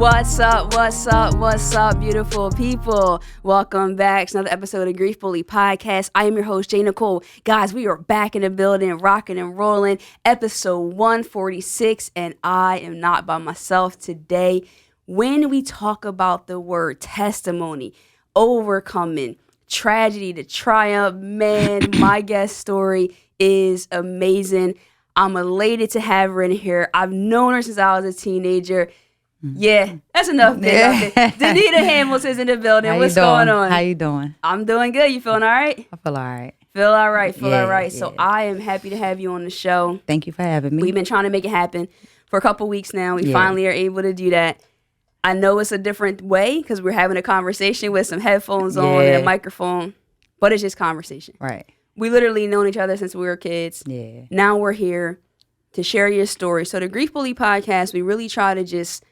What's up, beautiful people? Welcome back to another episode of Grief Bully Podcast. I am your host, J.Nicole. Guys, we are back in the building, rocking and rolling. Episode 146, and I am not by myself today. When we talk about the word testimony, overcoming, tragedy to triumph, man, my guest story is amazing. I'm elated to have her in here. I've known her since I was a teenager. Yeah, that's enough. Danita Hamilton's in the building. What's going on? How you doing? I'm doing good. You feeling all right? I feel all right. Feel all right. All right. Yeah. So I am happy to have you on the show. Thank you for having me. We've been trying to make it happen for a couple weeks now. We finally are able to do that. I know it's a different way because we're having a conversation with some headphones on and a microphone, but it's just conversation. Right. We literally known each other since we were kids. Yeah. Now we're here to share your story. So the Grief Bully Podcast, we really try to just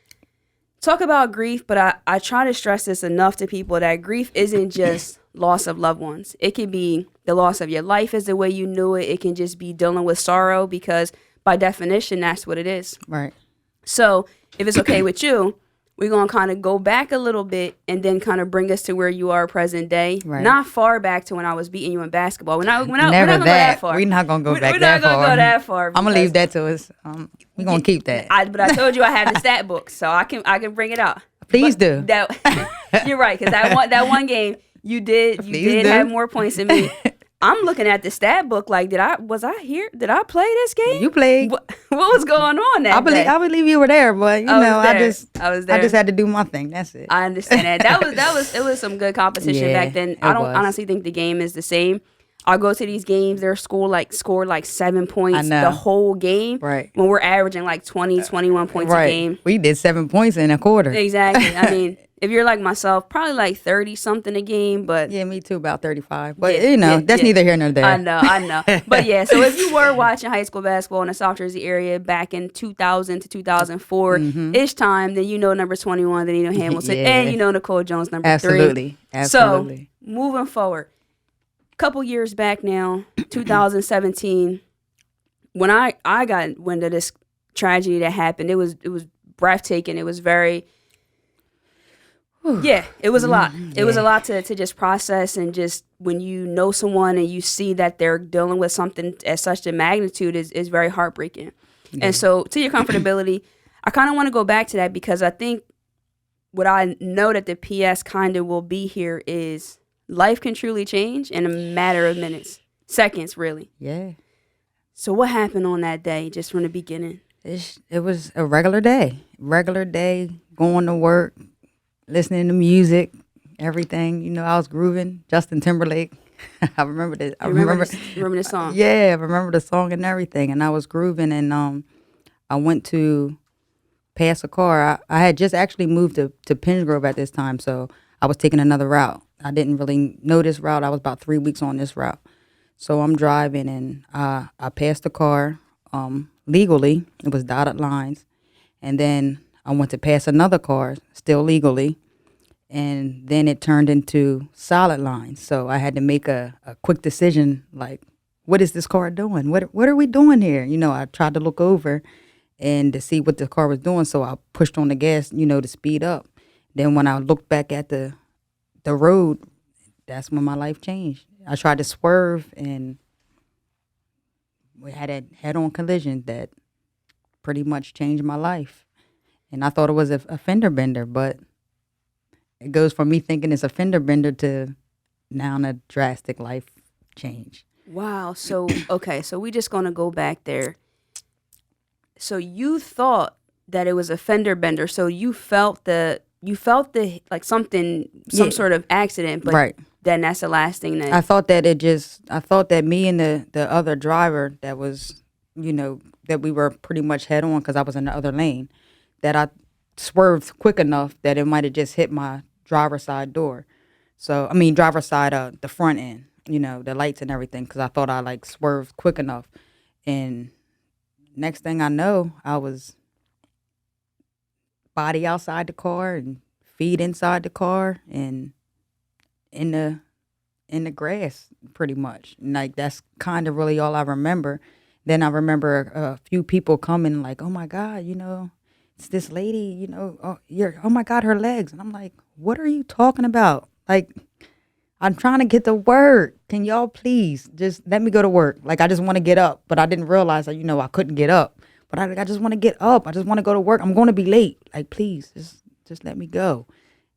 talk about grief, but I try to stress this enough to people that grief isn't just loss of loved ones. It can be the loss of your life as the way you knew it. It can just be dealing with sorrow because by definition, that's what it is. Right. So if it's okay with you, we're going to kind of go back a little bit and then kind of bring us to where you are present day. Right. Not far back to when I was beating you in basketball. We're not going to go that far. We're not going to go back We're that not going far. to go that far. I'm going to leave that to us. We're going to keep that. But I told you I have the stat book, so I can bring it out. Please do. You're right, because that one game you did have more points than me. I'm looking at the stat book like, was I here? Did I play this game? You played. What was going on that day? I believe you were there, but I just had to do my thing. That's it. I understand that. It was some good competition back then. I don't honestly think the game is the same. I'll go to these games, they're score like 7 points the whole game. Right. When we're averaging like 20, 21 points a game. We did 7 points in a quarter. Exactly. I mean, if you're like myself, probably like 30 something a game, but yeah, me too, about 35. But that's neither here nor there. I know. But yeah, so if you were watching high school basketball in the South Jersey area back in 2000 to 2004 ish time, then you know number 21, Danita Hamilton, and you know Nicole Jones number 3. Absolutely. So moving forward, a couple years back now, 2017, when I got wind of this tragedy that happened, it was breathtaking. It was very. Yeah, it was a lot. It was a lot to just process, and just when you know someone and you see that they're dealing with something at such a magnitude is very heartbreaking. Yeah. And so to your comfortability, I kind of want to go back to that because I think what I know that the PS kind of will be here is life can truly change in a matter of minutes, seconds, really. Yeah. So what happened on that day just from the beginning? It was a regular day, going to work, listening to music, everything. I was grooving. Justin Timberlake. I remember this. You remember the song? Yeah, I remember the song and everything. And I was grooving, and I went to pass a car. I had just actually moved to Pinsgrove at this time, so I was taking another route. I didn't really know this route. I was about 3 weeks on this route. So I'm driving, and I passed the car legally. It was dotted lines. And then I went to pass another car, still legally, and then it turned into solid lines. So I had to make a quick decision, like, what is this car doing? What are we doing here? I tried to look over and to see what the car was doing, so I pushed on the gas, to speed up. Then when I looked back at the road, that's when my life changed. I tried to swerve, and we had a head-on collision that pretty much changed my life. And I thought it was a fender bender, but it goes from me thinking it's a fender bender to now a drastic life change. Wow. So, okay. So we just going to go back there. So you thought that it was a fender bender. So you felt the like something, some sort of accident, but then that's the last thing that. I thought that me and the other driver that was, that we were pretty much head on because I was in the other lane, that I swerved quick enough that it might have just hit my driver's side door. So, driver's side, the front end, the lights and everything, because I thought I swerved quick enough. And next thing I know, I was body outside the car and feet inside the car and in the grass pretty much. And, that's kind of really all I remember. Then I remember a few people coming like, oh my God, it's this lady, oh my God, her legs. And I'm like, what are you talking about? Like, I'm trying to get to work. Can y'all please just let me go to work? Like, I just want to get up. But I didn't realize that, I couldn't get up. But I just want to get up. I just want to go to work. I'm going to be late. Like, please, just let me go.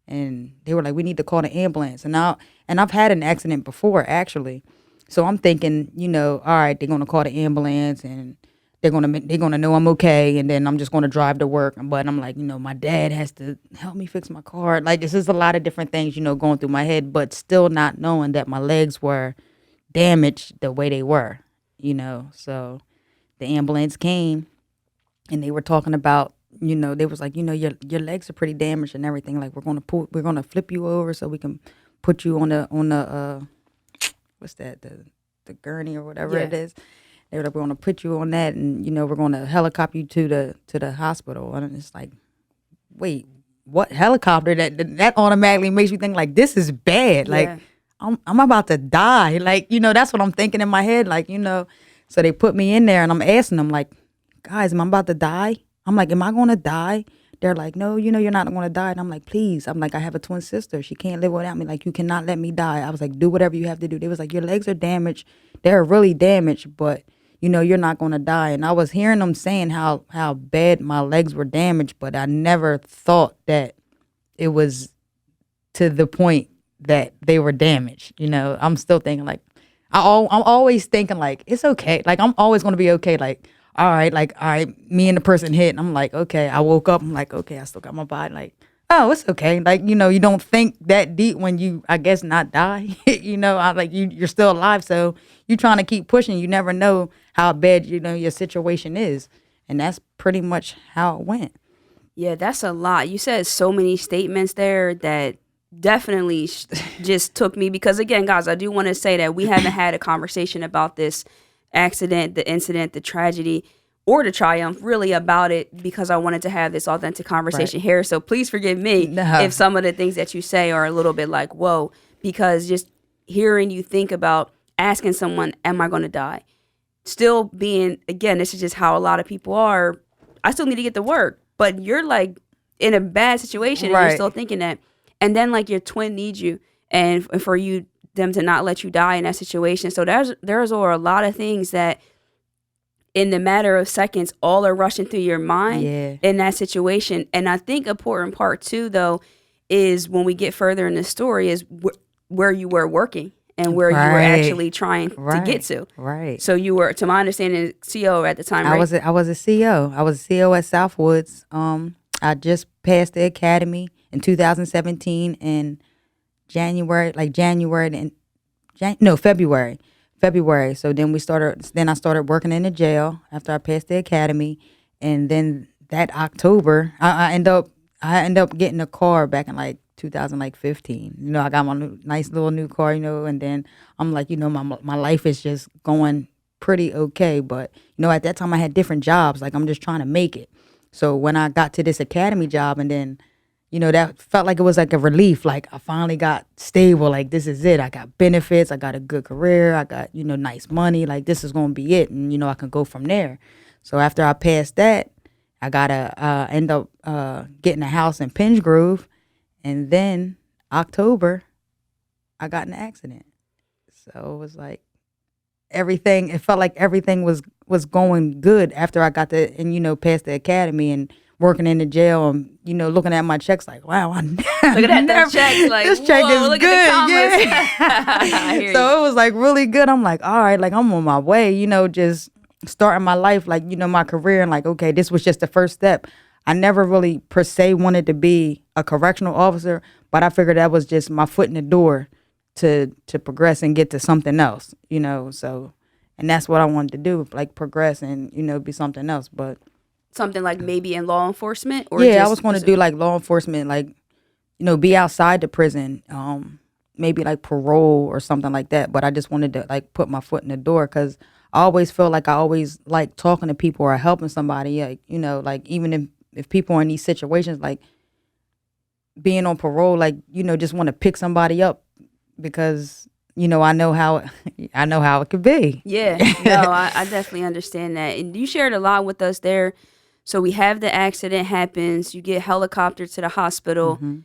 And they were like, we need to call the ambulance. And I've had an accident before, actually. So I'm thinking, all right, they're going to call the ambulance and they're gonna know I'm okay, and then I'm just gonna drive to work. But I'm like, my dad has to help me fix my car. Like, this is a lot of different things, going through my head, but still not knowing that my legs were damaged the way they were, So the ambulance came, and they were talking about, they was like, your legs are pretty damaged and everything. Like, we're gonna flip you over so we can put you on the what's that, the gurney or whatever it is. They were like, we're going to put you on that, and, we're going to helicopter you to the hospital. And it's like, wait, what helicopter? That automatically makes me think, like, this is bad. Yeah. Like, I'm about to die. Like, that's what I'm thinking in my head. Like, so they put me in there, and I'm asking them, like, guys, am I about to die? I'm like, am I going to die? They're like, no, you're not going to die. And I'm like, please. I'm like, I have a twin sister. She can't live without me. Like, you cannot let me die. I was like, do whatever you have to do. They was like, your legs are damaged. They're really damaged, but you're not going to die. And I was hearing them saying how bad my legs were damaged, but I never thought that it was to the point that they were damaged. I'm still thinking, like, I'm always thinking, like, it's okay. Like, I'm always going to be okay. Like, all right, me and the person hit. And I'm like, okay. I woke up. I'm like, okay, I still got my body. Like, oh, it's okay. Like, you don't think that deep when you, I guess, not die. I like you're still alive. So you're trying to keep pushing. You never know how bad, your situation is. And that's pretty much how it went. Yeah, that's a lot. You said so many statements there that definitely just took me, because again, guys, I do want to say that we haven't had a conversation about this accident, the incident, the tragedy, or the triumph, really, about it, because I wanted to have this authentic conversation here. So please forgive me if some of the things that you say are a little bit like, whoa, because just hearing you think about asking someone, am I going to die? Still being, again, this is just how a lot of people are. I still need to get to work, but you're like in a bad situation and you're still thinking that. And then like your twin needs you, and for them to not let you die in that situation. So there's a lot of things that in the matter of seconds, all are rushing through your mind in that situation. And I think important part too, though, is when we get further in the story is where you were working and where you were actually trying to get to. Right. So you were, to my understanding, CO at the time, right? I was a CO. I was a CO at Southwoods. I just passed the academy in 2017 in February. So then I started working in the jail after I passed the academy. And then that October, I end up getting a car back in like 2015. I got my nice little new car, and then I'm like, my life is just going pretty okay. But, at that time I had different jobs. Like, I'm just trying to make it. So when I got to this academy job, and then, that felt like it was like a relief. Like, I finally got stable. Like, this is it. I got benefits. I got a good career. I got, nice money. Like, this is going to be it. And, I can go from there. So after I passed that, I got to end up getting a house in Pinch Grove. And then October, I got in an accident. So it was like it felt like everything was going good after I got past the academy and working in the jail and, looking at my checks like, wow, look at that checks like, this check is look good. At the So it was like really good. I'm like, all right, like I'm on my way, just starting my life, like, my career, and like, okay, this was just the first step. I never really per se wanted to be a correctional officer, but I figured that was just my foot in the door to progress and get to something else, so, and that's what I wanted to do, like progress and, be something else. But something like maybe in law enforcement, or I was going to do like law enforcement, like, be outside the prison, maybe like parole or something like that. But I just wanted to like put my foot in the door, because I always feel like I always like talking to people or helping somebody, like, like even if people are in these situations, like being on parole, like, just want to pick somebody up, because, I know how it could be. Yeah, no, I definitely understand that. And you shared a lot with us there. So we have the accident happens. You get helicoptered to the hospital. Mm-hmm.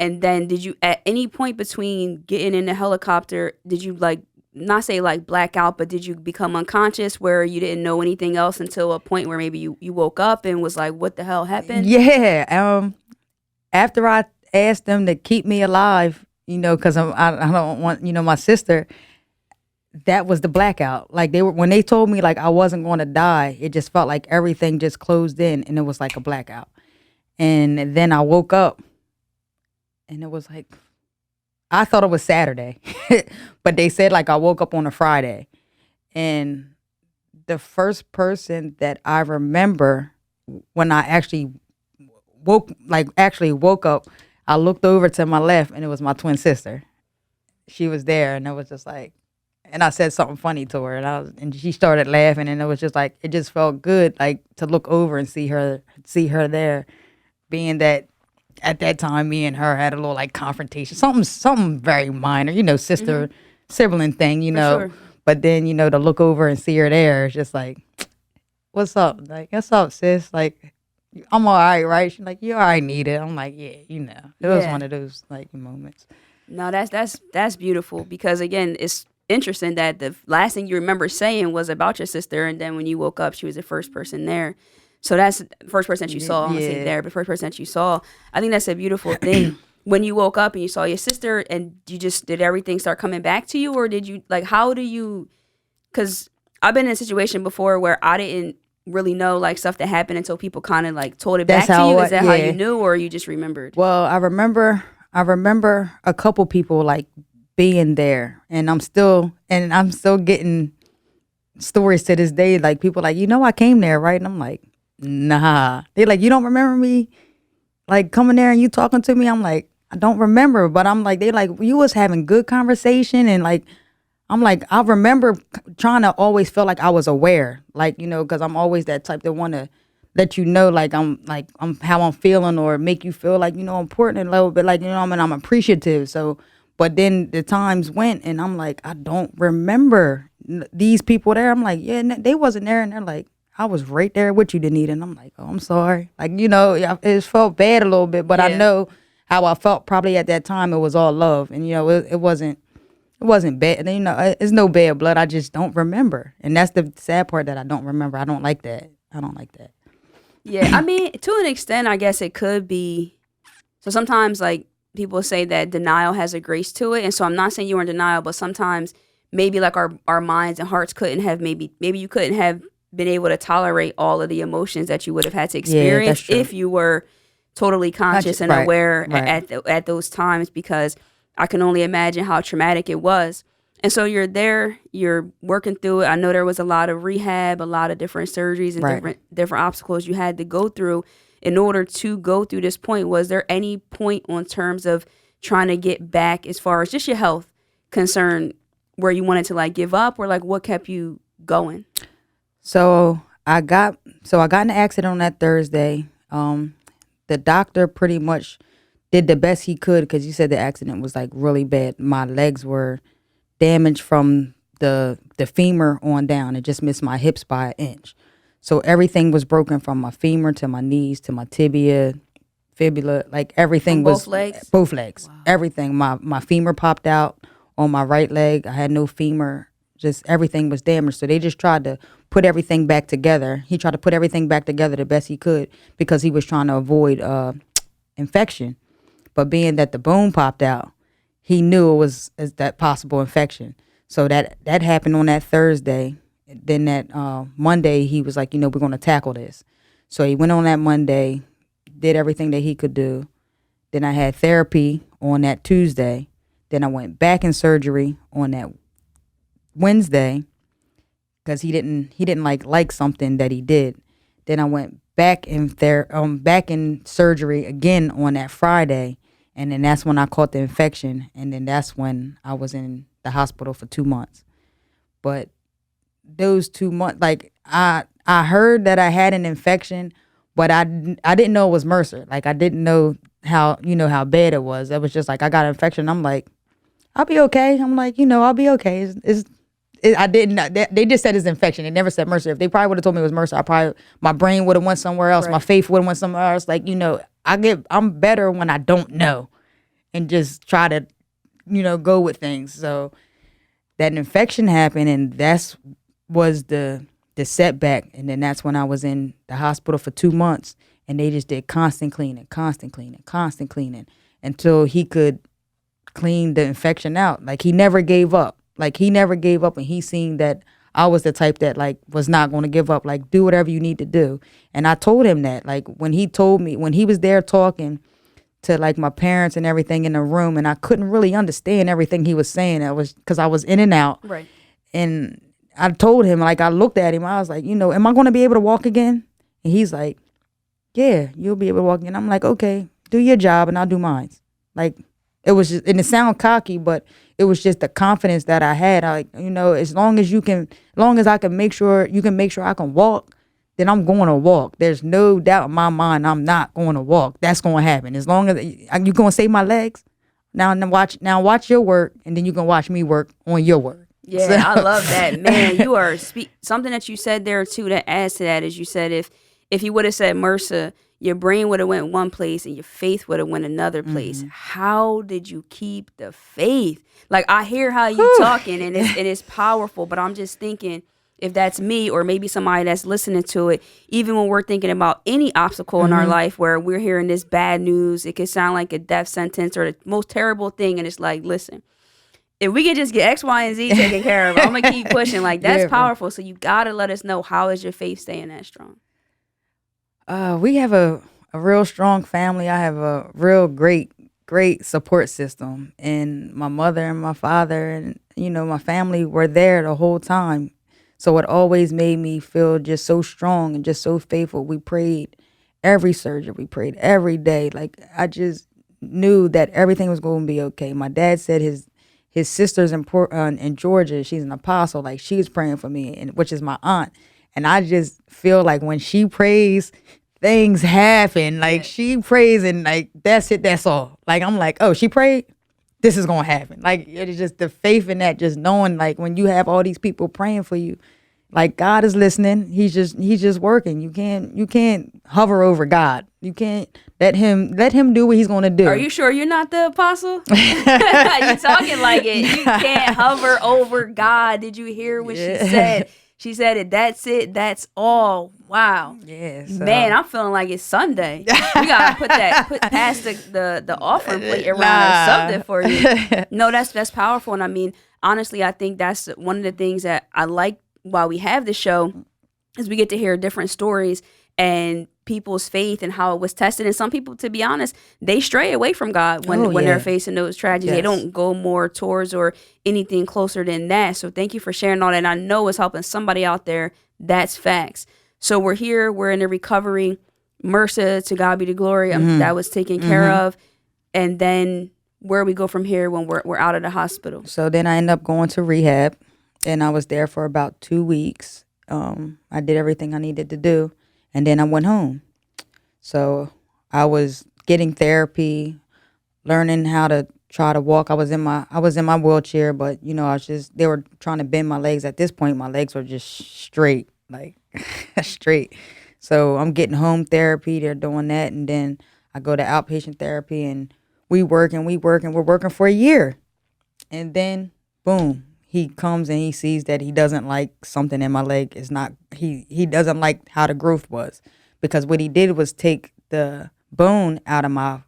And then did you, at any point between getting in the helicopter, did you like, not say like black out, but did you become unconscious where you didn't know anything else until a point where maybe you woke up and was like, what the hell happened? Yeah. After I asked them to keep me alive, because I don't want, my sister, that was the blackout. Like when they told me like I wasn't going to die, it just felt like everything just closed in and it was like a blackout. And then I woke up and it was like, I thought it was Saturday, but they said like I woke up on a Friday. And the first person that I remember when I actually woke up, I looked over to my left and it was my twin sister. She was there and it was just like, and I said something funny to her and she started laughing and it was just like, it just felt good like to look over and see her there, being that at that time me and her had a little like confrontation, something very minor, sister sibling thing, For sure. but then, to look over and see her there, it's just like, what's up? Like, what's up, sis? Like, I'm all right? She's like, you all right, need it. I'm like, yeah, It was one of those like moments. No, that's beautiful because again, it's interesting that the last thing you remember saying was about your sister, and then when you woke up, she was the first person there. So that's the first person that you saw. I'm gonna say there, but first person that you saw. I think that's a beautiful thing. When you woke up and you saw your sister, and you just did everything start coming back to you, or did you like? How do you? Because I've been in a situation before where I didn't really know like stuff that happened until people kind of like told it back to you. Is that how you knew, or you just remembered? Well, I remember a couple people like being there, and I'm still getting stories to this day. Like people like, I came there, right? And I'm like, nah. They like, you don't remember me like coming there and you talking to me? I'm like, I don't remember, but I'm like, they like, you was having good conversation, and like, I'm like, I remember trying to always feel like I was aware, like, because I'm always that type that want to let like I'm how I'm feeling, or make you feel like, important a little bit, like, I'm appreciative. So, but then the times went and I'm like, I don't remember these people there. I'm like, yeah, they wasn't there. And they're like, I was right there with you, Danita. And I'm like, oh, I'm sorry. Like, it felt bad a little bit, but I know how I felt probably at that time. It was all love. And, it wasn't bad. And, it's no bad blood. I just don't remember. And that's the sad part, that I don't remember. I don't like that. Yeah. I mean, to an extent, I guess it could be. So sometimes like people say that denial has a grace to it. And so I'm not saying you were in denial, but sometimes maybe like our minds and hearts couldn't have, maybe you couldn't have been able to tolerate all of the emotions that you would have had to experience if you were totally conscious and aware at those times, because I can only imagine how traumatic it was. And so you're there, you're working through it. I know there was a lot of rehab, a lot of different surgeries and different obstacles you had to go through in order to go through this point. Was there any point on terms of trying to get back as far as just your health concern where you wanted to like give up, or like what kept you going? So I got in an accident on that Thursday. The doctor pretty much did the best he could, because you said the accident was like really bad. My legs were damaged from the femur on down. It just missed my hips by an inch. So everything was broken from my femur to my knees to my tibia, fibula, like everything was both legs. Wow. Everything. My femur popped out on my right leg. I had no femur. Just everything was damaged. So they just tried to put everything back together. He tried to put everything back together the best he could, because he was trying to avoid infection. But being that the bone popped out, he knew it was that possible infection. So that happened on that Thursday. Then that Monday, he was like, we're going to tackle this. So he went on that Monday, did everything that he could do. Then I had therapy on that Tuesday. Then I went back in surgery on that Wednesday, because he didn't like something that he did. Then I went back in surgery again on that Friday, and then that's when I caught the infection, and then that's when I was in the hospital for 2 months. But those 2 months, like I heard that I had an infection, but I didn't know it was MRSA. Like I didn't know how bad it was. It was just like I got an infection. I'm like, I'll be okay. I'm like, I'll be okay. I didn't know. They just said it's infection. They never said MRSA. If they probably would have told me it was MRSA, my brain would have went somewhere else. Right. My faith would have went somewhere else. Like, I'm better when I don't know and just try to, go with things. So that infection happened, and was the setback. And then that's when I was in the hospital for 2 months, and they just did constant cleaning until he could clean the infection out. Like, he never gave up. And he seen that I was the type that, like, was not going to give up. Like, do whatever you need to do. And I told him that, like, when he was there talking to, like, my parents and everything in the room, and I couldn't really understand everything he was saying. That was because I was in and out. Right. And I told him, like, I looked at him, I was like, am I going to be able to walk again? And he's like, yeah, you'll be able to walk again. I'm like, okay, do your job and I'll do mine. Like, it was just, and it sounded cocky, but it was just the confidence that I had. As long as I can make sure I can walk, then I'm going to walk. There's no doubt in my mind I'm not going to walk. That's going to happen. As long as you're going to save my legs, now watch your work, and then you can watch me work on your work. Yeah, so. I love that, man. You are something that you said there too that adds to that is you said if you would have said MRSA, your brain would have went one place and your faith would have went another place. Mm-hmm. How did you keep the faith? Like, I hear how you talking and it's powerful, but I'm just thinking if that's me or maybe somebody that's listening to it, even when we're thinking about any obstacle in our life where we're hearing this bad news, it could sound like a death sentence or the most terrible thing. And it's like, listen, if we can just get X, Y, and Z taken care of, I'm going to keep pushing. Like, that's powerful. So you got to let us know, how is your faith staying that strong? We have a real strong family. I have a real great support system. And my mother and my father and, my family were there the whole time. So it always made me feel just so strong and just so faithful. We prayed every surgery. We prayed every day. Like, I just knew that everything was going to be okay. My dad said his sister's in Georgia, she's an apostle. Like, she's praying for me, and which is my aunt. And I just feel like when she prays, things happen. Like, she prays and, like, that's it. That's all. Like, I'm like, oh, she prayed? This is going to happen. Like, it's just the faith in that, just knowing, like, when you have all these people praying for you, like, God is listening. He's just working. You can't hover over God. You can't let him do what he's going to do. Are you sure you're not the apostle? You talking like it. You can't hover over God. Did you hear what she said? She said it. That's it. That's all. Wow. Yeah. So. Man, I'm feeling like it's Sunday. We gotta put past the offering plate around or something for you. No, that's powerful. And I mean, honestly, I think that's one of the things that I like while we have the show is we get to hear different stories and people's faith and how it was tested. And some people, to be honest, they stray away from God when they're facing those tragedies. Yes. They don't go more towards or anything closer than that. So thank you for sharing all that. And I know it's helping somebody out there. That's facts. So we're here. We're in a recovery. MRSA, to God be the glory. That was taken care of. And then where we go from here when we're out of the hospital. So then I end up going to rehab, and I was there for about 2 weeks. I did everything I needed to do. And then I went home. So I was getting therapy, learning how to try to walk. I was in my wheelchair, but they were trying to bend my legs. At this point, my legs were just straight, like straight. So I'm getting home therapy. They're doing that, and then I go to outpatient therapy, and we're working for a year, and then boom. He comes and he sees that he doesn't like something in my leg. It's not, he doesn't like how the growth was, because what he did was take the bone out of my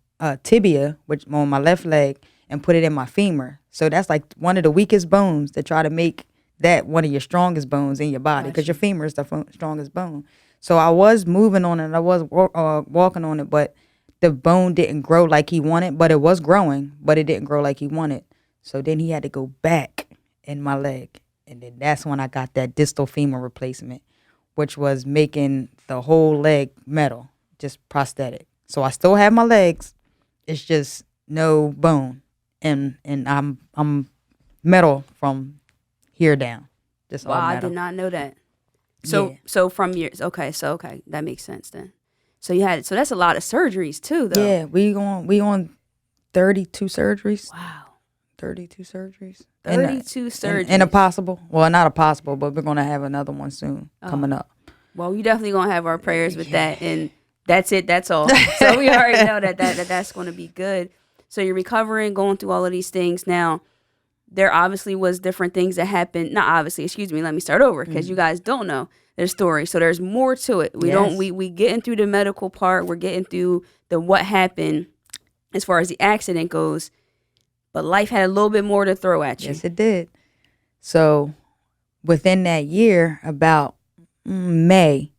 tibia, which on my left leg, and put it in my femur. So that's like one of the weakest bones, to try to make that one of your strongest bones in your body, because your femur is the strongest bone. So I was moving on it. I was walking on it, but the bone didn't grow like he wanted, but it was growing, but it didn't grow like he wanted. So then he had to go back in my leg, and then that's when I got that distal femur replacement, which was making the whole leg metal, just prosthetic. So I still have my legs, it's just no bone, and I'm metal from here down, just all metal. I did not know that. So from years, okay, that makes sense then. So that's a lot of surgeries too, though. Yeah, we on 32 surgeries. Wow. 32 surgeries. 32 surgeries. And a possible, well, not a possible, but we're going to have another one soon coming up. Well, we definitely going to have our prayers with that. And that's it. That's all. So we already know that's going to be good. So you're recovering, going through all of these things. Now, there obviously was different things that happened. Not obviously, excuse me. Let me start over because you guys don't know their story. So there's more to it. We getting through the medical part. We're getting through the what happened as far as the accident goes. But life had a little bit more to throw at you. Yes, it did. So within that year, about May,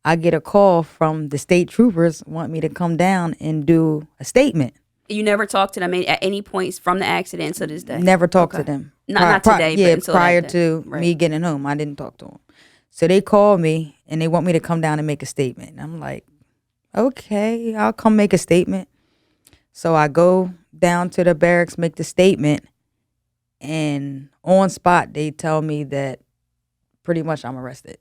I get a call from the state troopers want me to come down and do a statement. You never talked to them at any points from the accident to this day? Never talked to them. Not today, but until prior that day. to me getting home, I didn't talk to them. So they called me and they want me to come down and make a statement. And I'm like, okay, I'll come make a statement. So I go down to the barracks, make the statement, and on spot they tell me that pretty much I'm arrested.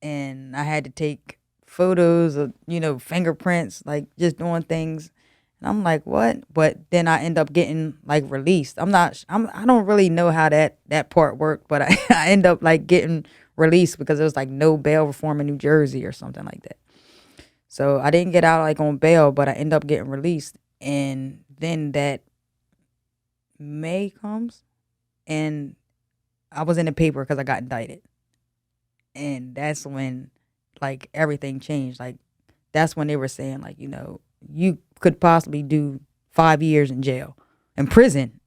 And I had to take photos of, fingerprints, like just doing things. And I'm like, what? But then I end up getting like released. I don't really know how that part worked, but I end up like getting released because there was like no bail reform in New Jersey or something like that. So I didn't get out like on bail, but I end up getting released. And then that May comes and I was in the paper because I got indicted. And that's when like everything changed. Like that's when they were saying like, you could possibly do 5 years in prison.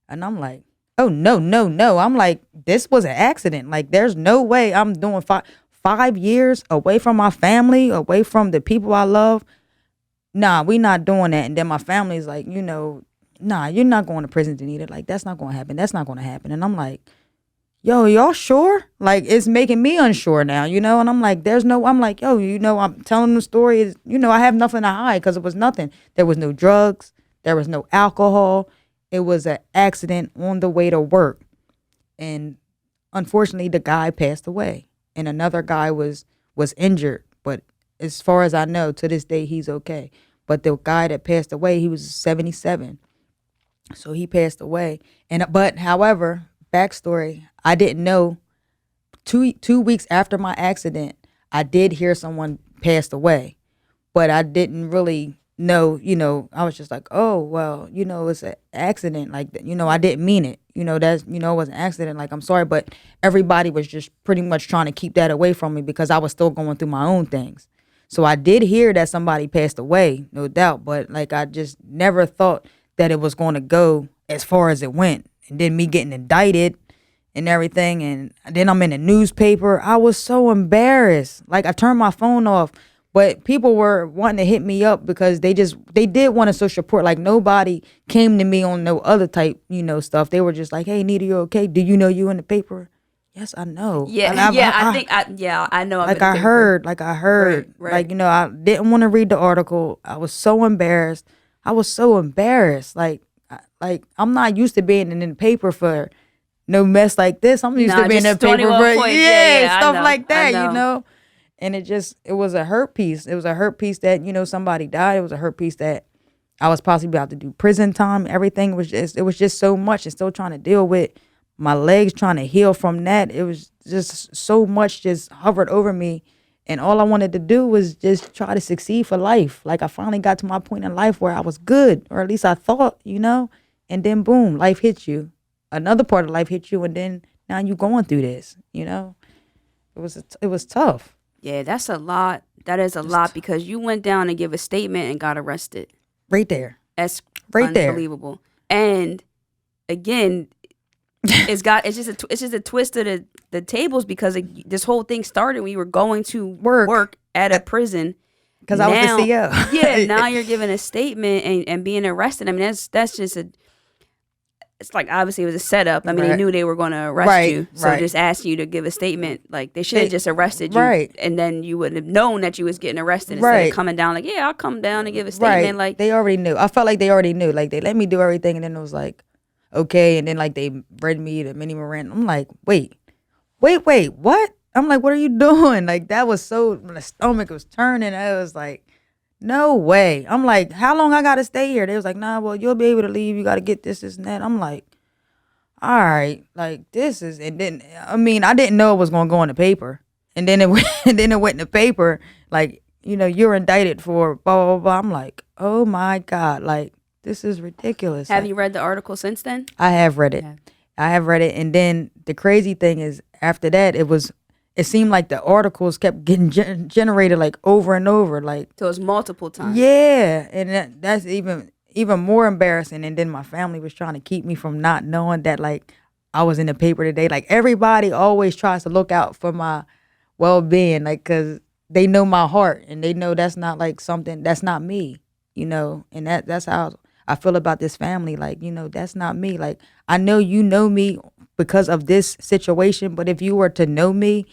And I'm like, oh, no. I'm like, this was an accident. Like, there's no way I'm doing 5 years away from my family, away from the people I love. Nah, we not doing that. And then my family's like, nah, you're not going to prison, Danita. Like, that's not going to happen. That's not going to happen. And I'm like, yo, y'all sure? Like, it's making me unsure now, And I'm like, I'm like, yo, I'm telling the story. I have nothing to hide because it was nothing. There was no drugs. There was no alcohol. It was an accident on the way to work. And unfortunately, the guy passed away. And another guy was injured. But as far as I know, to this day, he's okay. But the guy that passed away, he was 77. So he passed away. But however, backstory, I didn't know. 2 weeks after my accident, I did hear someone passed away. But I didn't really know, I was just like, oh, well, it's an accident. Like, I didn't mean it. That's, it was an accident. Like, I'm sorry. But everybody was just pretty much trying to keep that away from me because I was still going through my own things. So I did hear that somebody passed away, no doubt. But like, I just never thought that it was going to go as far as it went. And then me getting indicted and everything. And then I'm in the newspaper. I was so embarrassed. Like, I turned my phone off. But people were wanting to hit me up because they did want to social support. Like, nobody came to me on no other type, stuff. They were just like, hey, Nita, you okay? Do you know you in the paper? Yes, I know. Yeah, I know. Like, I heard. Right. Like, I didn't want to read the article. I was so embarrassed. Like, I'm not used to being in the paper for no mess like this. I'm used to being in the paper for, stuff like that, And it was a hurt piece. It was a hurt piece that, somebody died. It was a hurt piece that I was possibly about to do prison time. Everything was just so much, and still trying to deal with my legs, trying to heal from that. It was just so much just hovered over me. And all I wanted to do was just try to succeed for life. Like, I finally got to my point in life where I was good, or at least I thought, and then boom, life hits you. Another part of life hits you. And then now you going through this, It was tough. Yeah, that's a lot. That is a lot because you went down and give a statement and got arrested. Right there. That's right unbelievable. And again, it's just a twist of the tables because this whole thing started when you were going to work at a prison. Because I was the CO. Yeah, now you're giving a statement and being arrested. I mean, that's just it's like, obviously it was a setup. I mean, they knew they were going to arrest you. So just asking you to give a statement, like, they should have just arrested you. Right. And then you wouldn't have known that you was getting arrested instead of coming down like, yeah, I'll come down and give a statement. Right. Like, they already knew. I felt like they already knew. Like, they let me do everything, and then it was like, okay. And then, like, they read me the mini Miranda. I'm like, wait, what? I'm like, what are you doing? Like, that was so, my stomach was turning. I was like, No way. I'm like, how long I gotta stay here? They was like, nah, well, you'll be able to leave. You gotta get this, and that. I'm like, all right, like this is, and then I mean, I didn't know it was gonna go in the paper, and then it went, and then it went in the paper, like, you're indicted for blah blah blah. I'm like, oh my God, like this is ridiculous. Have Like, you read the article since then? I have read it. Yeah. I have read it, and then the crazy thing is, after that, it seemed like the articles kept getting generated like over and over, like. So it was multiple times. Yeah, and that's even more embarrassing. And then my family was trying to keep me from not knowing that, like, I was in the paper today. Like, everybody always tries to look out for my well-being, like, because they know my heart and they know that's not like something, that's not me, and that's how I feel about this family. Like, that's not me. Like, I know you know me because of this situation, but if you were to know me,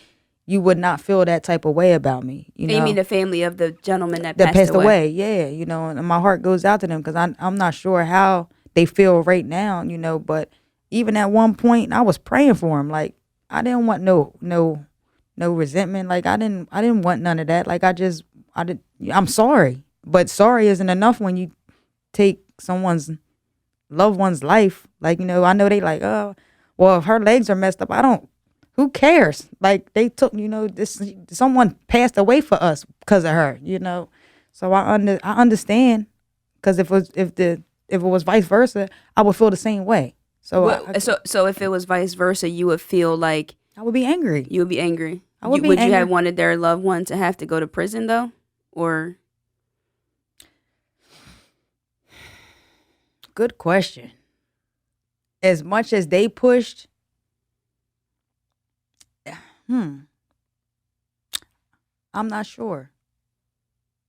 you would not feel that type of way about me. You mean the family of the gentleman that passed away? Yeah, and my heart goes out to them because I'm not sure how they feel right now, but even at one point I was praying for him. Like, I didn't want no resentment. Like, I didn't want none of that. Like, I'm sorry, but sorry isn't enough when you take someone's loved one's life. Like, I know they like, oh, well, if her legs are messed up, who cares? Like, they took, someone passed away for us because of her, So I understand, because if it was vice versa, I would feel the same way. So so if it was vice versa, you would feel like I would be angry. You would be angry. Would you have wanted their loved one to have to go to prison though, or? Good question. As much as they pushed. I'm not sure.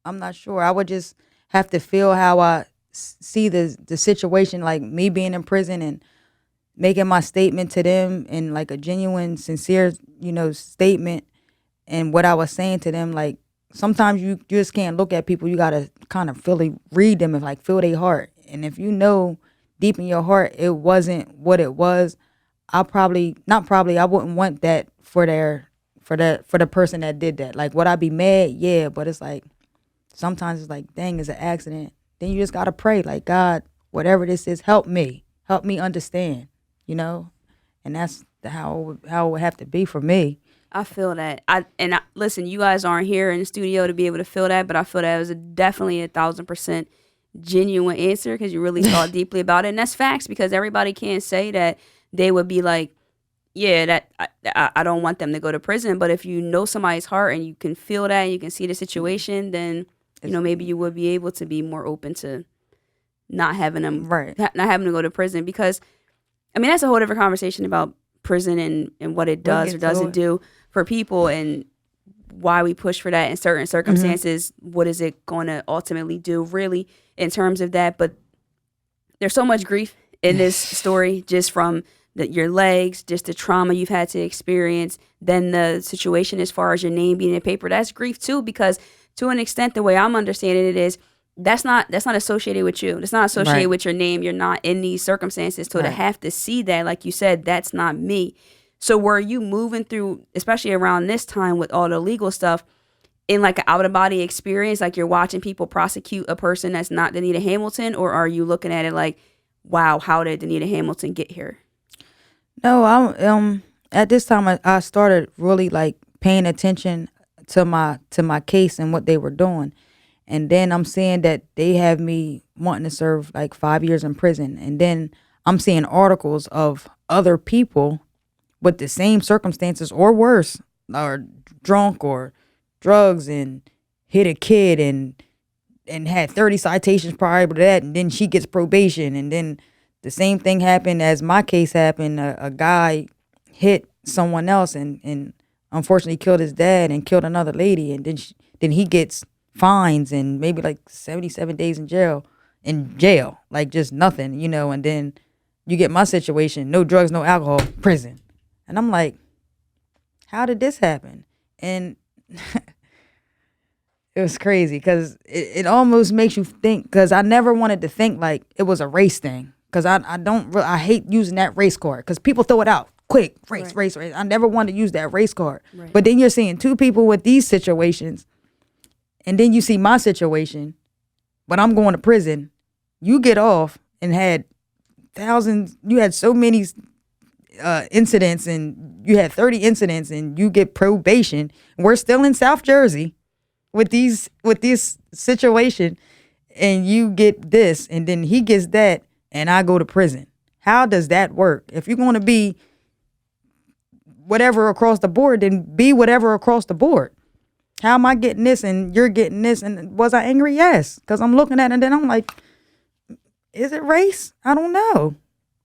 I would just have to feel how I see the situation, like me being in prison and making my statement to them in like a genuine, sincere, statement, and what I was saying to them. Like, sometimes you just can't look at people. You gotta kind of read them and like feel their heart. And if deep in your heart it wasn't what it was, I wouldn't want that for the person that did that. Like, would I be mad? Yeah, but it's like, sometimes it's like, dang, it's an accident. Then you just gotta pray, like, God, whatever this is, help me understand, and that's how it would have to be for me. I feel that. Listen, you guys aren't here in the studio to be able to feel that, but I feel that it was definitely 1,000% genuine answer, because you really thought deeply about it, and that's facts, because everybody can't say that they would be like, yeah, that I don't want them to go to prison. But if you know somebody's heart and you can feel that and you can see the situation, then maybe you would be able to be more open to not having them not having to go to prison. Because I mean, that's a whole different conversation about prison and what it does or doesn't do for people, and why we push for that in certain circumstances. What is it going to ultimately do, really, in terms of that? But there's so much grief in this story, just from your legs, just the trauma you've had to experience, then the situation as far as your name being in the paper. That's grief too, because to an extent, the way I'm understanding it is, that's not associated with you. It's not associated with your name. You're not in these circumstances. So to have to see that, like you said, that's not me. So were you moving through, especially around this time with all the legal stuff, in like an out-of-body experience, like you're watching people prosecute a person that's not Danita Hamilton, or are you looking at it like, wow, how did Danita Hamilton get here? No, at this time I started really like paying attention to my case and what they were doing. And then I'm seeing that they have me wanting to serve like 5 years in prison. And then I'm seeing articles of other people with the same circumstances or worse, or drunk or drugs and hit a kid and had 30 citations prior to that. And then she gets probation. And then the same thing happened as my case happened. A guy hit someone else and unfortunately killed his dad and killed another lady. And then he gets fines and maybe like 77 days in jail, like just nothing, and then you get my situation, no drugs, no alcohol, prison. And I'm like, how did this happen? And it was crazy, because it almost makes you think, because I never wanted to think like it was a race thing, because I hate using that race card, because people throw it out quick, race. I never wanted to use that race card. But then you're seeing two people with these situations, And then you see my situation, but I'm going to prison. You get off and had thousands, you had so many incidents, and you had 30 incidents, and you get probation. We're still in South Jersey with this situation, and you get this, and then he gets that, and I go to prison. How does that work? If you're going to be whatever across the board, then be whatever across the board. How am I getting this and you're getting this? And was I angry? Yes, because I'm looking at it and then I'm like, is it race? I don't know.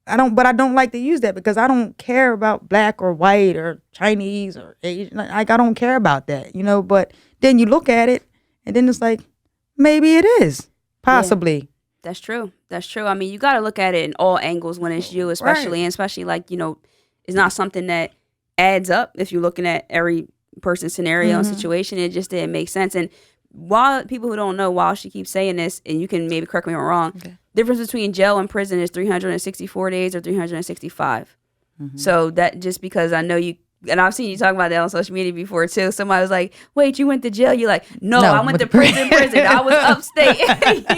But I don't like to use that because I don't care about black or white or Chinese or Asian. Like, I don't care about that, but then you look at it and then it's like, maybe it is possibly. Yeah, that's true. That's true. I mean, you got to look at it in all angles when it's you, especially, right. And especially like, it's not something that adds up if you're looking at every person's scenario and situation. It just didn't make sense. And while people who don't know, while she keeps saying this, and you can maybe correct me if I'm wrong, difference between jail and prison is 364 days or 365. So that, just because I know you, and I've seen you talk about that on social media before too. Somebody was like, wait, you went to jail? You're like, no, I went to prison. I was upstate.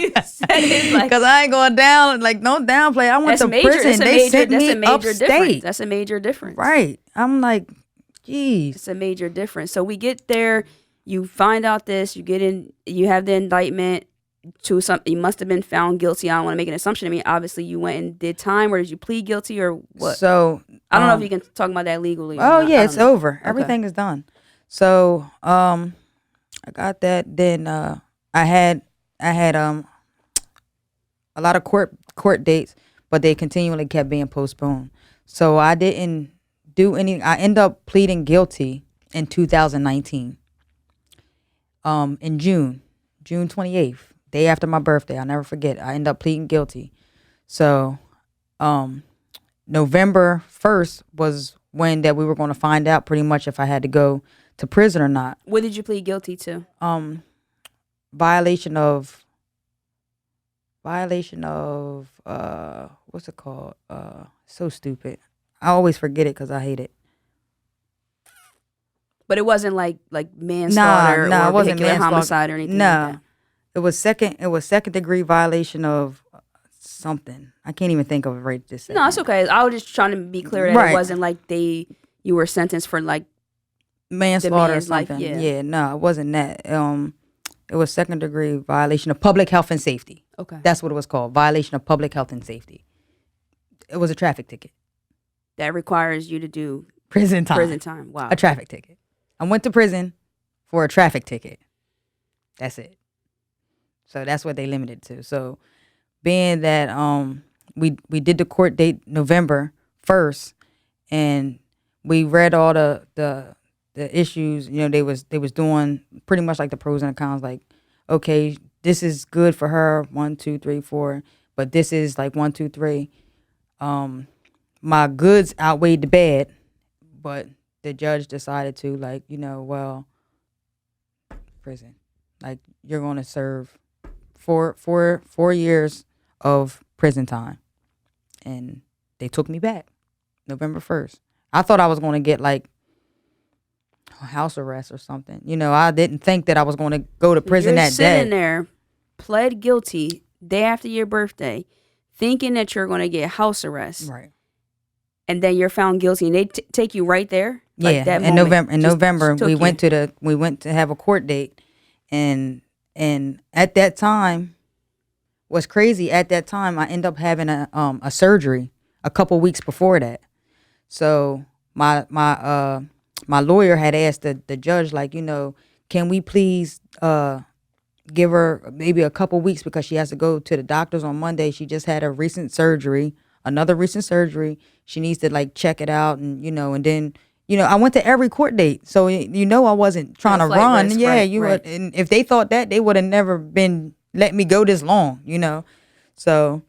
You said it like, because I ain't going down, like, no downplay. I went to prison. They sent me upstate. That's a major difference. Right. I'm like, geez. It's a major difference. So we get there, you find out this, you get in, you have the indictment to something. You must have been found guilty. I don't want to make an assumption. I mean, obviously you went and did time, or did you plead guilty, or what? So I don't know if you can talk about that legally. Oh yeah, it's over. Okay. Everything is done. So I got that. Then I had a lot of court dates, but they continually kept being postponed. So I didn't do any. I ended up pleading guilty in 2019. In June 28th, day after my birthday. I'll never forget. I ended up pleading guilty. So November 1st was when that we were going to find out pretty much if I had to go to prison or not. What did you plead guilty to? Violation of what's it called? So stupid. I always forget it because I hate it. But it wasn't like manslaughter or it wasn't vehicular homicide or anything like that. It was second degree violation of something. I can't even think of it right this second. No, it's okay. I was just trying to be clear that it wasn't like you were sentenced for like manslaughter or something. Yeah, no, it wasn't that. It was second degree violation of public health and safety. Okay. That's what it was called. Violation of public health and safety. It was a traffic ticket. That requires you to do prison time. Prison time. Wow. A traffic ticket. I went to prison for a traffic ticket. That's it. So that's what they limited to. So being that we did the court date November 1st, and we read all the issues, they was doing pretty much like the pros and cons, like, okay, this is good for her, 1, 2, 3, 4, but this is like 1, 2, 3. My goods outweighed the bad, but the judge decided to, like, well, prison. Like, you're going to serve 4 years of prison time. And they took me back November 1st. I thought I was going to get, like, house arrest or something. I didn't think that I was going to go to prison that day. You're sitting there, pled guilty, day after your birthday, thinking that you're going to get house arrest. Right. And then you're found guilty, and they take you right there. Like that in November. In November, we went to have a court date, and at that time, what's crazy, at that time I ended up having a surgery a couple weeks before that. So my lawyer had asked the judge, like, can we please give her maybe a couple weeks because she has to go to the doctors on Monday. She just had another recent surgery. She needs to, like, check it out, and and then I went to every court date, so I wasn't trying to run. Risk, yeah, right, right. And if they thought that, they would have never been let me go this long. So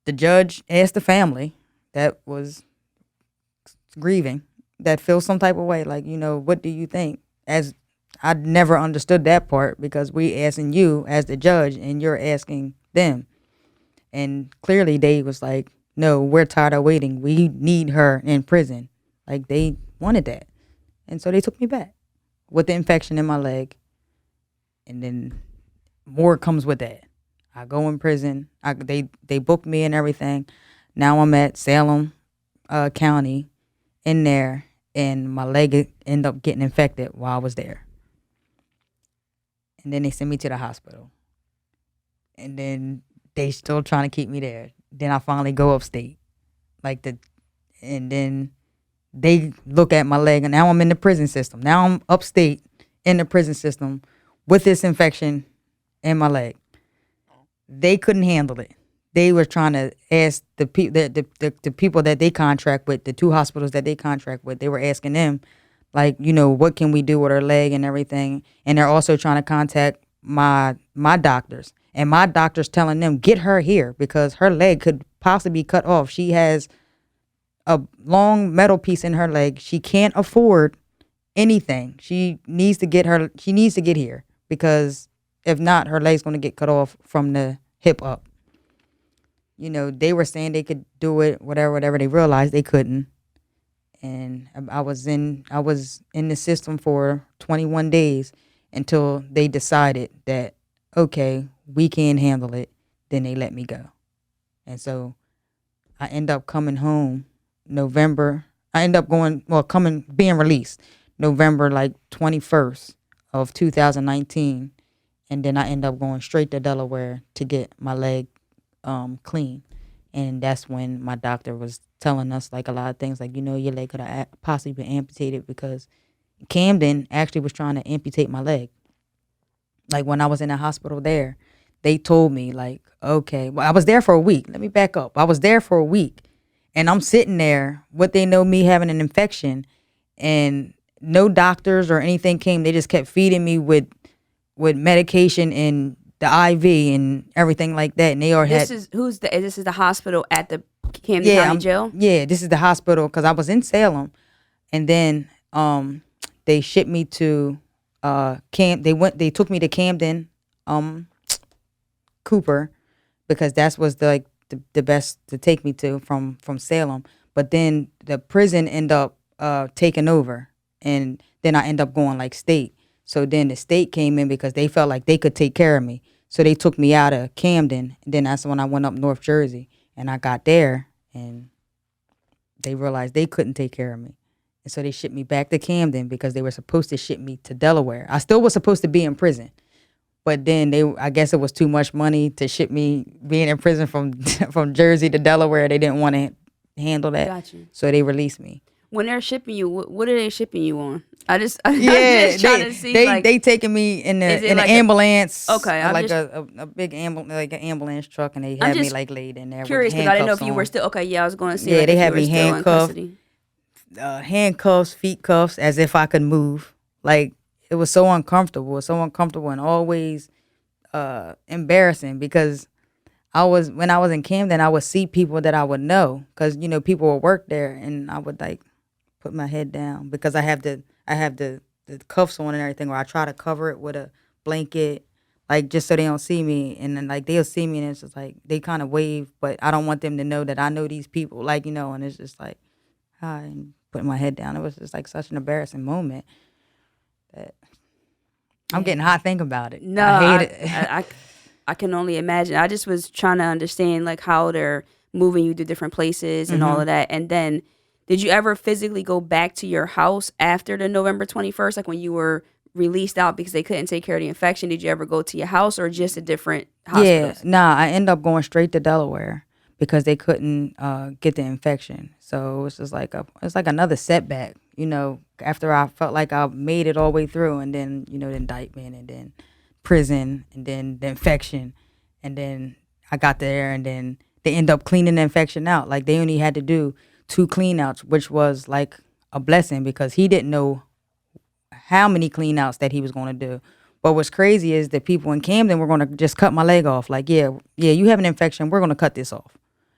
the judge asked the family that was grieving, that feels some type of way, like, what do you think? As I never understood that part, because we asking you as the judge and you're asking them. And clearly they was like, no, we're tired of waiting. We need her in prison. Like, they wanted that. And so they took me back with the infection in my leg. and then more comes with that. I go in prison. They booked me and everything. Now I'm at Salem County in there, and my leg ended up getting infected while I was there. And then they sent me to the hospital. And then they still trying to keep me there. Then I finally go upstate. And then they look at my leg, and now I'm in the prison system. Now I'm upstate in the prison system with this infection in my leg. They couldn't handle it. They were trying to ask the people that they contract with, the 2 hospitals that they contract with. They were asking them, like, what can we do with her leg and everything. And they're also trying to contact my doctors. And my doctor's telling them, get her here because her leg could possibly be cut off. She has a long metal piece in her leg. She can't afford anything. She needs to get here because if not, her leg's going to get cut off from the hip up. They were saying they could do it, whatever. They realized they couldn't. And I was in the system for 21 days until they decided that, okay, we can't handle it. Then they let me go. And so I end up coming home November. I end up being released November 21st of 2019. And then I end up going straight to Delaware to get my leg clean. And that's when my doctor was telling us a lot of things your leg could have possibly been amputated because Camden actually was trying to amputate my leg. When I was in the hospital there, they told me okay, well, I was there for a week. Let me back up. I was there for a week and I'm sitting there with they know me having an infection and no doctors or anything came. They just kept feeding me with medication and the IV and everything like that. And they all this is the hospital at the Camden County Jail? Yeah, this is the hospital because I was in Salem. And then they shipped me to they took me to Camden Cooper because that was the best to take me to from Salem. But then the prison ended up taking over, and then I ended up going state. So then the state came in because they felt like they could take care of me. So they took me out of Camden. And then that's when I went up North Jersey. And I got there and they realized they couldn't take care of me. And so they shipped me back to Camden because they were supposed to ship me to Delaware. I still was supposed to be in prison. But then I guess it was too much money to ship me being in prison from Jersey to Delaware. They didn't want to handle that. Gotcha. So they released me. When they're shipping you, what are they shipping you on? I'm just trying to see. They taking me in an ambulance. Okay, a big ambulance, an ambulance truck, and they had me laid in there. Curious because I didn't know if you were still. Okay, yeah, I was going to see. Yeah, they had me handcuffs, feet cuffs, as if I could move. It was so uncomfortable, and always embarrassing because when I was in Camden, I would see people that I would know because people would work there, and I would put my head down because I have the cuffs on and everything, or I try to cover it with a blanket, just so they don't see me. And then they'll see me and it's just they kind of wave, but I don't want them to know that I know these people, and it's just hi, and putting my head down. It was just such an embarrassing moment that I'm getting hot thinking about it. No, I hate it. I can only imagine. I just was trying to understand how they're moving you to different places and all of that. And then did you ever physically go back to your house after the November 21st, when you were released out because they couldn't take care of the infection? Did you ever go to your house or just a different hospital? Yeah, I ended up going straight to Delaware because they couldn't get the infection. So it's just it's another setback, after I felt like I made it all the way through, and then, the indictment, and then prison, and then the infection, and then I got there, and then they end up cleaning the infection out. They only had to do 2 clean outs, which was a blessing because he didn't know how many clean outs that he was going to do. But what's crazy is that people in Camden were going to just cut my leg off. Yeah, you have an infection, we're going to cut this off.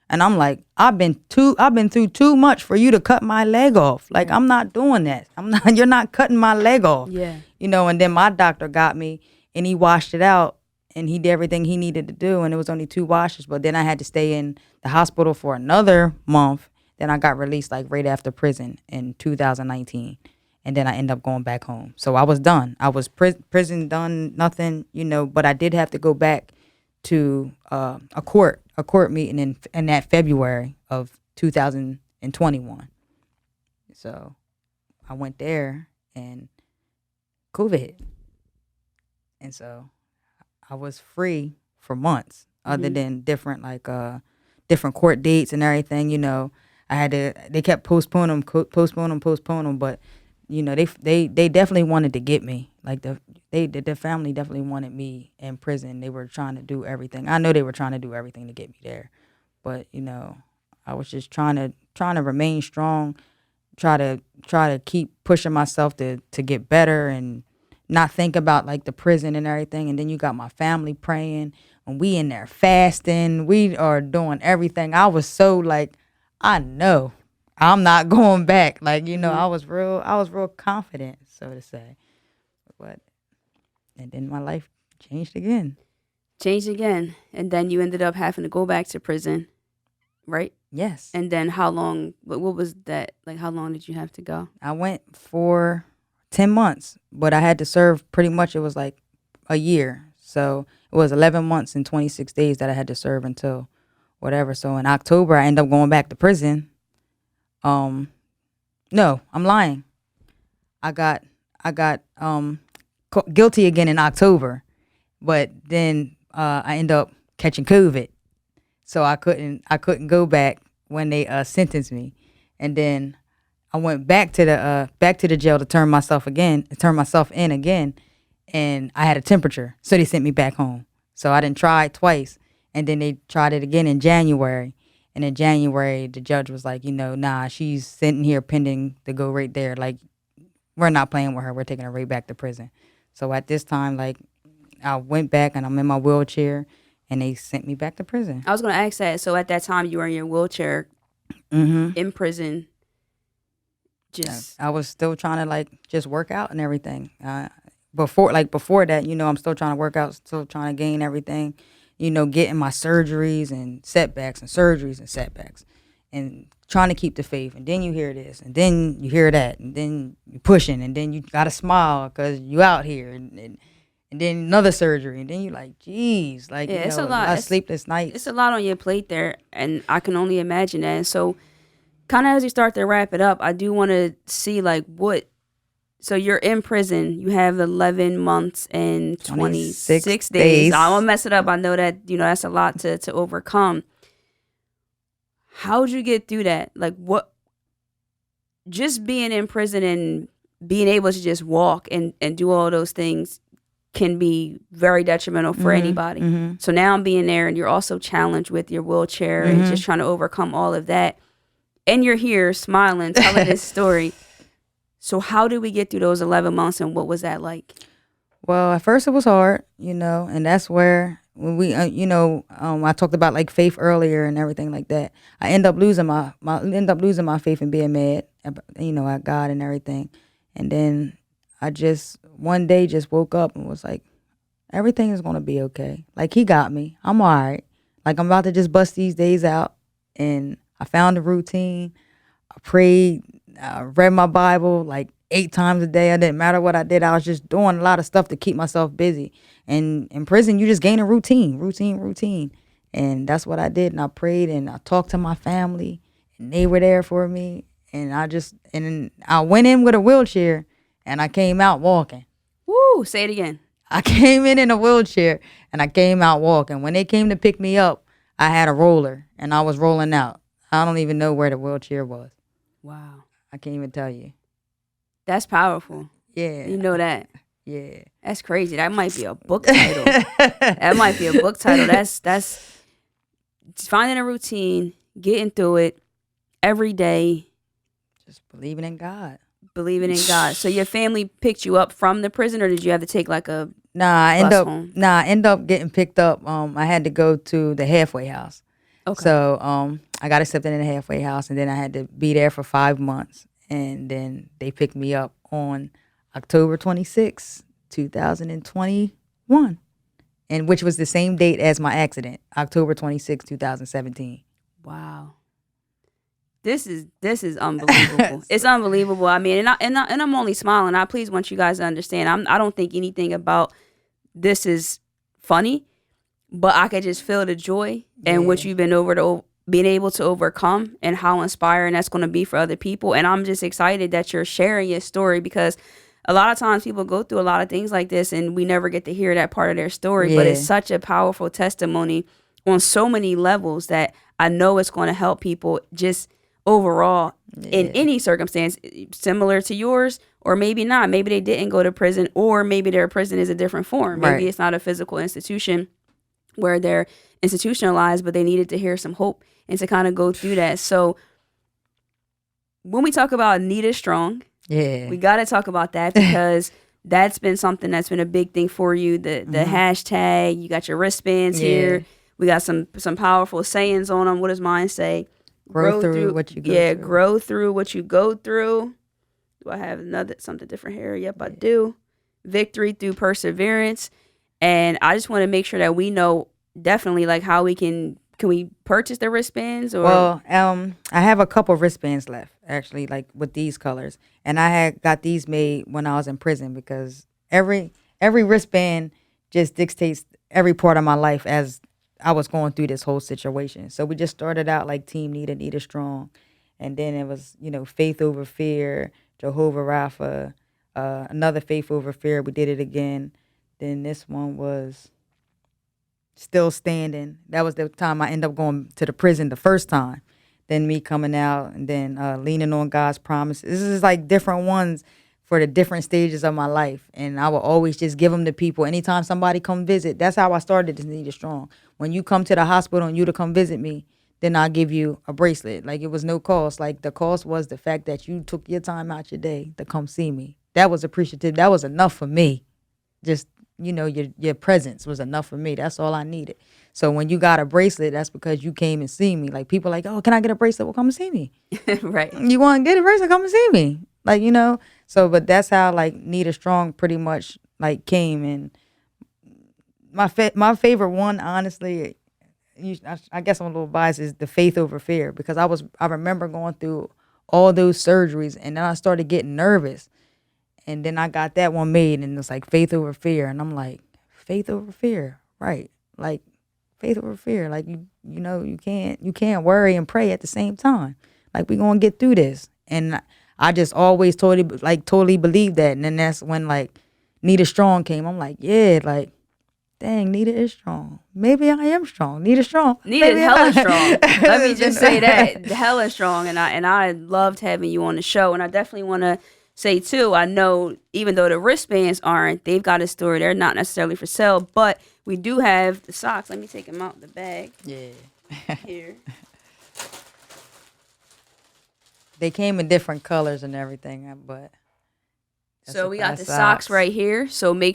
And I'm I've been through too much for you to cut my leg off. I'm not doing that. You're not cutting my leg off. Yeah. And then my doctor got me and he washed it out and he did everything he needed to do. And it was only 2 washes, but then I had to stay in the hospital for another month. Then I got released right after prison in 2019. and then I ended up going back home. So I was done. I was prison done, nothing, but I did have to go back to a court meeting in that February of 2021. So I went there and COVID hit. And so I was free for months, other than different court dates and everything. They kept postponing them, but they definitely wanted to get me. Like the family definitely wanted me in prison. They were trying to do everything. I know they were trying to do everything to get me there, but I was just trying to remain strong, try to keep pushing myself to get better and not think about like the prison and everything. And then you got my family praying and we in there fasting. We are doing everything. I was so like, I know I'm not going back. Like, I was real confident, so to say. But and then my life changed again. And then you ended up having to go back to prison, right? Yes. And then how long, what was that? Like, how long did you have to go? I went for 10 months, but I had to serve pretty much, it was like a year. So it was 11 months and 26 days that I had to serve until whatever. So in October, I ended up going back to prison. No, I'm lying. I got guilty again in October, but then I ended up catching COVID. So I couldn't go back when they sentenced me. And then I went back to the jail to turn myself in again, and I had a temperature, so they sent me back home. So I didn't try it twice, and then they tried it again in January. And in January, the judge was like, nah, she's sitting here pending to go right there. Like, we're not playing with her. We're taking her right back to prison. So at this time, like, I went back and I'm in my wheelchair, and they sent me back to prison. I was going to ask that. So at that time, you were in your wheelchair in prison. I was still trying to like just work out and everything. Before that, I'm still trying to work out, still trying to gain everything, getting my surgeries and setbacks and surgeries and setbacks, and trying to keep the faith. And then you hear this, and then you hear that, and then you're pushing, and then you gotta smile because you out here, and then another surgery, and then you're like, geez, like, it's a lot. Sleepless nights. It's a lot on your plate there, and I can only imagine that. And so, kind of as we start to wrap it up, I do want to see like what. So you're in prison. You have 11 months and 26 days. I won't mess it up. I know that that's a lot to overcome. How'd you get through that? Like what? Just being in prison and being able to just walk and do all those things can be very detrimental for anybody. Mm-hmm. So now I'm being there, and you're also challenged with your wheelchair and just trying to overcome all of that. And you're here smiling, telling this story. So how did we get through those 11 months, and what was that like? Well, at first it was hard, and that's where when we, I talked about like faith earlier and everything like that. I end up losing my faith in being mad, at God and everything. And then I just one day just woke up and was like, everything is gonna be okay. Like, He got me. I'm all right. Like, I'm about to just bust these days out, and I found a routine. I prayed. I read my Bible like 8 times a day. It didn't matter what I did. I was just doing a lot of stuff to keep myself busy. And in prison, you just gain a routine. And that's what I did. And I prayed, and I talked to my family, and they were there for me. And I went in with a wheelchair, and I came out walking. Woo! Say it again. I came in a wheelchair, and I came out walking. When they came to pick me up, I had a roller, and I was rolling out. I don't even know where the wheelchair was. Wow. I can't even tell you. That's powerful. Yeah. You know that. Yeah. That's crazy. That might be a book title. That's finding a routine, getting through it every day. Just believing in God. So your family picked you up from the prison, or did you have to take like a I home? I end up getting picked up. I had to go to the halfway house. Okay. So I got accepted in the halfway house, and then I had to be there for 5 months. And then they picked me up on October 26, 2021, and which was the same date as my accident, October 26, 2017. Wow. This is unbelievable. It's unbelievable. I mean, and I'm only smiling. I please want you guys to understand. I don't think anything about this is funny, but I could just feel the joy and what you've been able to overcome, and how inspiring that's going to be for other people. And I'm just excited that you're sharing your story, because a lot of times people go through a lot of things like this and we never get to hear that part of their story. But it's such a powerful testimony on so many levels that I know it's going to help people just overall in any circumstance similar to yours, or maybe not. Maybe they didn't go to prison, or maybe their prison is a different form. Maybe it's not a physical institution where they're institutionalized, but they needed to hear some hope and to kind of go through that. So when we talk about Nita Strong, we got to talk about that, because that's been something that's been a big thing for you. The hashtag, you got your wristbands here. We got some powerful sayings on them. What does mine say? Grow through what you go through. Grow through what you go through. Do I have something different here? Yep, I do. Victory through perseverance. And I just want to make sure that we know definitely like how we can we purchase the wristbands? Or? Well, I have a couple wristbands left, actually, like with these colors. And I had got these made when I was in prison, because every wristband just dictates every part of my life as I was going through this whole situation. So we just started out like Team Nita Strong. And then it was, faith over fear, Jehovah Rapha, another faith over fear. We did it again. Then this one was still standing. That was the time I ended up going to the prison the first time. Then me coming out, and then leaning on God's promises. This is like different ones for the different stages of my life. And I will always just give them to people. Anytime somebody come visit, that's how I started this Nita Strong. When you come to the hospital and you to come visit me, then I'll give you a bracelet. Like, it was no cost. Like, the cost was the fact that you took your time out your day to come see me. That was appreciative. That was enough for me. Just, your presence was enough for me. That's all I needed. So when you got a bracelet, that's because you came and see me. Like, people like, oh, can I get a bracelet? Well, come and see me. Right. You want to get a bracelet? Come and see me. Like, So, but that's how, like, Nita Strong pretty much, like, came. And my favorite one, honestly, I guess I'm a little biased, is the faith over fear. Because I remember going through all those surgeries, and then I started getting nervous. And then I got that one made, and it's like faith over fear. And I'm like, faith over fear, right? Like, faith over fear. Like, you can't worry and pray at the same time. Like, we're going to get through this. And I just always totally believed that. And then that's when, like, Nita Strong came. I'm like, yeah, like, dang, Nita is strong. Maybe I am strong. Nita strong. Nita's hella strong. Let me just say that. Hella strong. And I loved having you on the show. And I definitely want to say, too, I know even though the wristbands aren't, they've got a story. They're not necessarily for sale, but we do have the socks. Let me take them out of the bag. Yeah. Here. They came in different colors and everything, but... So we got the socks right here. So we're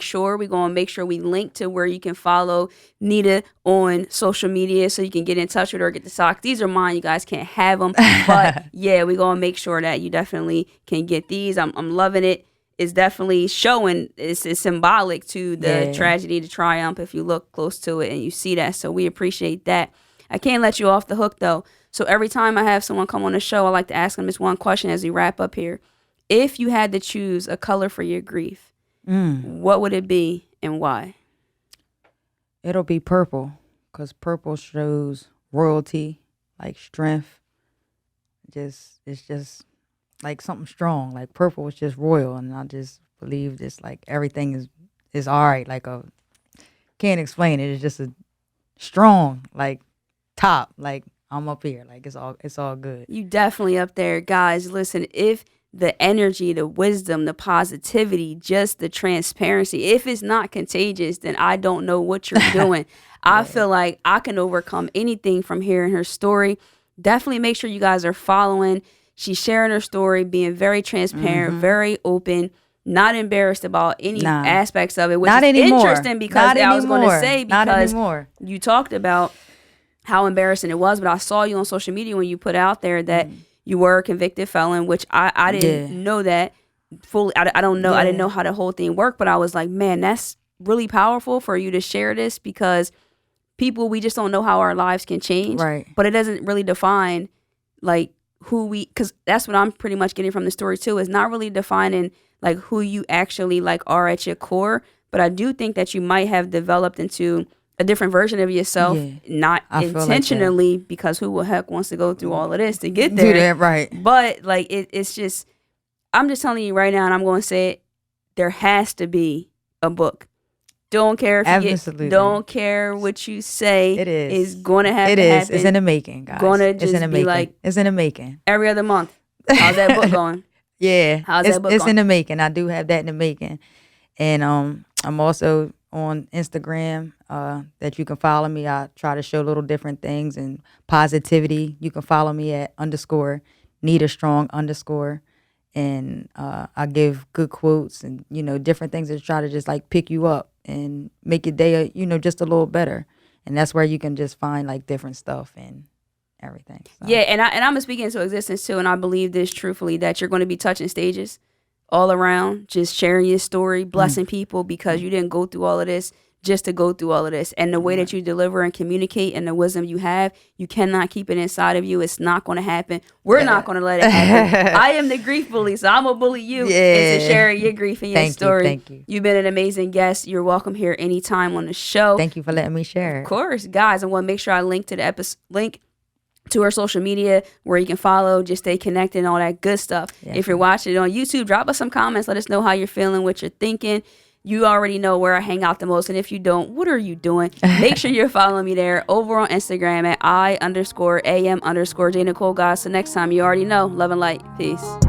going to make sure we link to where you can follow Nita on social media so you can get in touch with her, get the socks. These are mine. You guys can't have them. But yeah, we're going to make sure that you definitely can get these. I'm loving it. It's definitely showing, it's symbolic to the tragedy, the triumph, if you look close to it and you see that. So we appreciate that. I can't let you off the hook though. So every time I have someone come on the show, I like to ask them this one question as we wrap up here. If you had to choose a color for your grief, what would it be and why? It'll be purple, because purple shows royalty, like strength. It's just like something strong. Like, purple is just royal, and I just believe this. Like, everything is all right. Like, can't explain it. It's just a strong, like, top. Like, I'm up here. Like, it's all good. You definitely up there, guys. Listen, if the energy, the wisdom, the positivity, just the transparency, if it's not contagious, then I don't know what you're doing. I feel like I can overcome anything from hearing her story. Definitely make sure you guys are following. She's sharing her story, being very transparent, very open, not embarrassed about any aspects of it, which is interesting, because I was going to say, because you talked about how embarrassing it was, but I saw you on social media when you put out there that you were a convicted felon, which I didn't know that fully. I don't know. I didn't know how the whole thing worked, but I was like, man, that's really powerful for you to share this, because people, we just don't know how our lives can change. Right. But it doesn't really define like who we, because that's what I'm pretty much getting from the story too, is not really defining like who you actually like are at your core. But I do think that you might have developed into a different version of yourself, not intentionally, like, because who the heck wants to go through all of this to get there? Do that, right. But like it's just, I'm just telling you right now, and I'm going to say it, there has to be a book. Don't care if you don't care what you say. It is. It's going to happen. It's in the making, guys. Gonna just be like, it's in the making. Every other month. How's that book going? Yeah. How's that book going? It's in the making. I do have that in the making. And I'm also on Instagram that you can follow me. I try to show little different things and positivity. You can follow me at _NitaStrong_. And I give good quotes and, you know, different things that try to just like pick you up and make your day, you know, just a little better. And that's where you can just find like different stuff and everything. So. Yeah, and I'm gonna speak into existence too, and I believe this truthfully, that you're going to be touching stages all around, just sharing your story, blessing people, because you didn't go through all of this just to go through all of this. And the way that you deliver and communicate and the wisdom you have, you cannot keep it inside of you. It's not going to happen. We're not going to let it happen. I am the grief bully, so I'm going to bully you into sharing your grief and your story. Thank you. You've been an amazing guest. You're welcome here anytime on the show. Thank you for letting me share. Of course. Guys, I want to make sure I link to the link to her social media where you can follow, just stay connected and all that good stuff. Yeah. If you're watching it on YouTube, drop us some comments. Let us know how you're feeling, what you're thinking. You already know where I hang out the most. And if you don't, what are you doing? Make sure you're following me there over on Instagram at I_am_J.Nicole. Guys, so next time, you already know. Love and light. Peace.